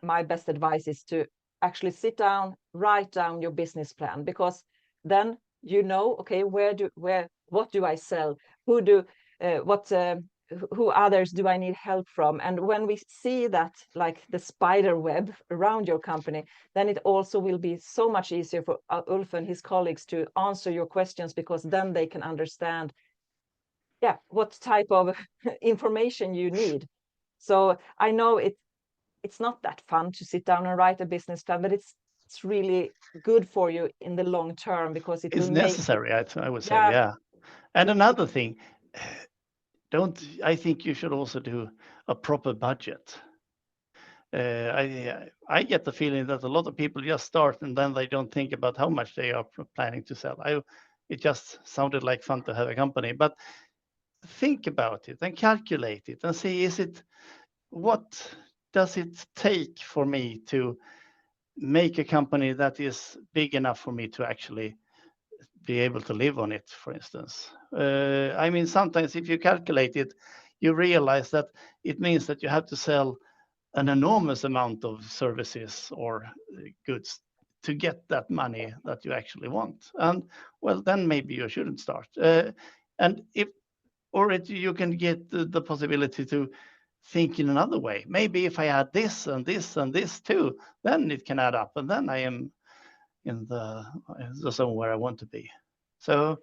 my best advice is to actually sit down, write down your business plan, because then okay, what do I sell? Who others do I need help from? And when we see that, like the spider web around your company, then it also will be so much easier for Ulf and his colleagues to answer your questions, because then they can understand what type of information you need. So I know it's not that fun to sit down and write a business plan, but it's really good for you in the long term, because it It's will make necessary, I would say, yeah. And another thing, I think you should also do a proper budget. I get the feeling that a lot of people just start and then they don't think about how much they are planning to sell. It just sounded like fun to have a company, but think about it and calculate it and see, what does it take for me to make a company that is big enough for me to actually be able to live on it, for instance. I mean, sometimes if you calculate it, you realize that it means that you have to sell an enormous amount of services or goods to get that money that you actually want. And well, then maybe you shouldn't start. And you can get the possibility to think in another way. Maybe if I add this and this and this too, then it can add up, and then I am in the zone where I want to be. So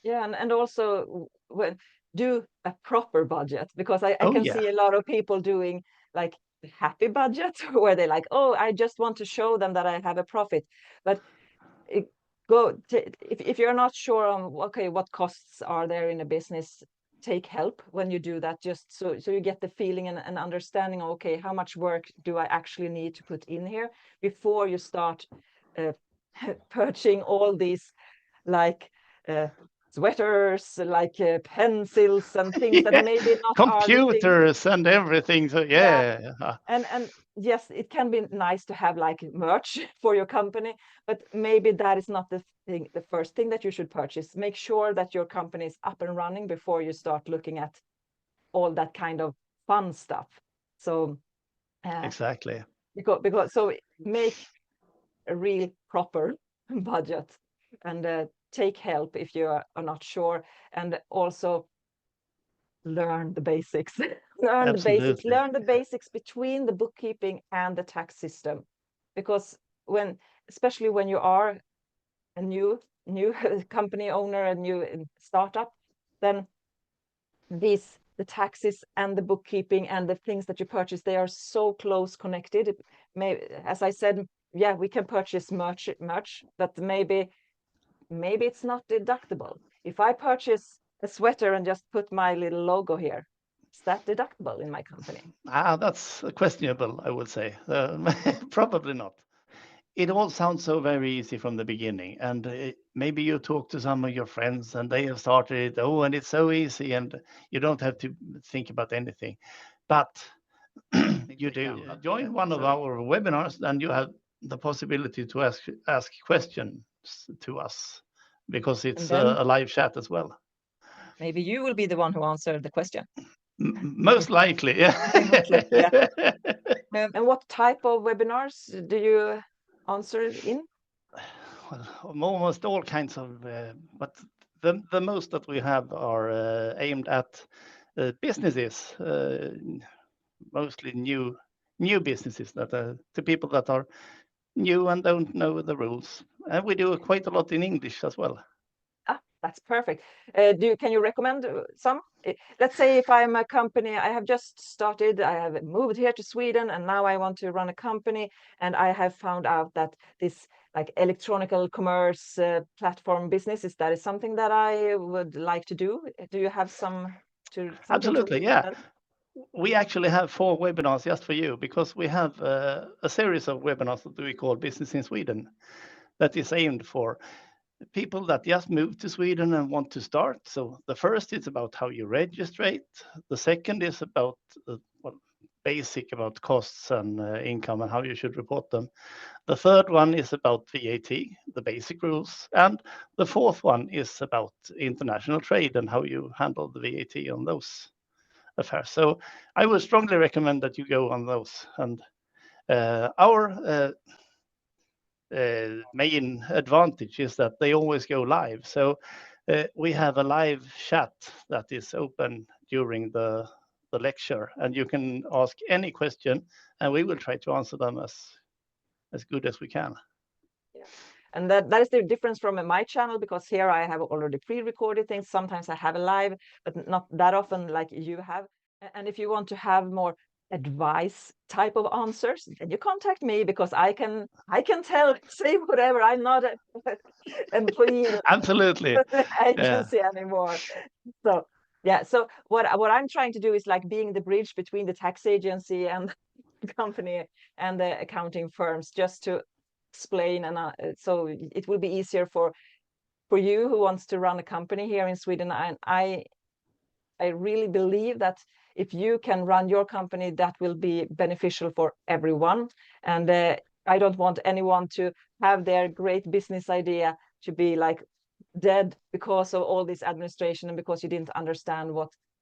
and also do a proper budget, because I oh can yeah, see a lot of people doing like happy budget where they like, oh, I just want to show them that I have a profit. But if you're not sure on okay, what costs are there in a business, take help when you do that, just so you get the feeling and understanding of, okay, how much work do I actually need to put in here before you start purchasing all these like sweaters, like pencils and things that yeah, maybe not are the things. computers and everything. So Yeah, yeah, and yes, it can be nice to have like merch for your company, but maybe that is not the first thing that you should purchase. Make sure that your company is up and running before you start looking at all that kind of fun stuff. So exactly. because so make a real proper budget, and take help if you are not sure, and also learn the basics. Absolutely. Learn the basics between the bookkeeping and the tax system, because especially when you are a new company owner, a new startup, then the taxes and the bookkeeping and the things that you purchase, they are so close connected. As I said, yeah, we can purchase merch, but maybe it's not deductible. If I purchase a sweater and just put my little logo here, is that deductible in my company? That's questionable, I would say. Probably not. It all sounds so very easy from the beginning, and maybe you talk to some of your friends and they have started it. Oh, and it's so easy, and you don't have to think about anything. But you do. Join one of our webinars, and you have the possibility to ask questions to us, because And it's then a live chat as well. maybe you will be the one who answered the question. Most likely, yeah. Most likely, yeah. And what type of webinars do you answer in? Well, almost all kinds of, but the most that we have are aimed at businesses, mostly new businesses that to people that are new and don't know the rules. And we do quite a lot in English as well. That's perfect. Can you recommend some? Let's say if I'm a company, I have just started, I have moved here to Sweden, and now I want to run a company, and I have found out that this like electronical commerce platform business is something that I would like to do. Do you have something to Absolutely, yeah. recommend? We actually have 4 webinars just for you, because we have a series of webinars that we call Business in Sweden, that is aimed for people that just moved to Sweden and want to start. So the first is about how you register. The second is about basic about costs and income and how you should report them. The third one is about VAT, the basic rules, and the fourth one is about international trade and how you handle the VAT on those affairs. So I would strongly recommend that you go on those. And Our main advantage is that they always go live. So we have a live chat that is open during the lecture, and you can ask any question, and we will try to answer them as good as we can. Yeah. And that is the difference from my channel, because here I have already pre-recorded things. Sometimes I have a live, but not that often like you have. And if you want to have more advice type of answers, then you contact me, because I can say whatever. I'm not an employee Absolutely. agency anymore. So yeah, so what I'm trying to do is like being the bridge between the tax agency and the company and the accounting firms, just to explain, and so it will be easier for you who wants to run a company here in Sweden. And I really believe that if you can run your company, that will be beneficial for everyone. And I don't want anyone to have their great business idea to be like dead because of all this administration, and because you didn't understand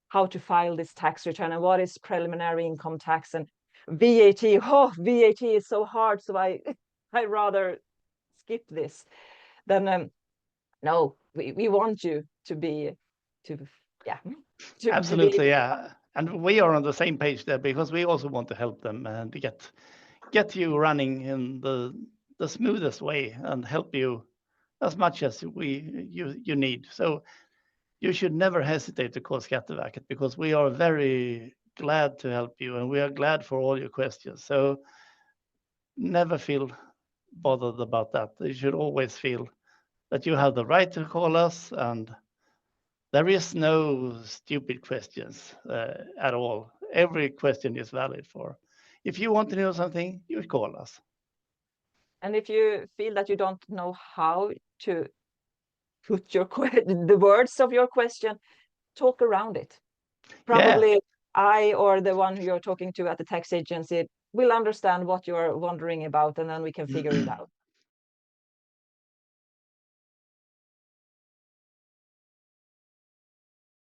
how to file this tax return, and what is preliminary income tax, and VAT. Oh, VAT is so hard, so I rather skip this. Then no, we want you to be Absolutely, yeah. And we are on the same page there, because we also want to help them and get you running in the smoothest way, and help you as much as you need. So you should never hesitate to call Skatteverket, because we are very glad to help you, and we are glad for all your questions. So never feel bothered about that. You should always feel that you have the right to call us, and there is no stupid questions at all. Every question is valid for. If you want to know something, you call us. And if you feel that you don't know how to put the words of your question, talk around it. Probably I or the one you're talking to at the tax agency will understand what you're wondering about, and then we can figure it out.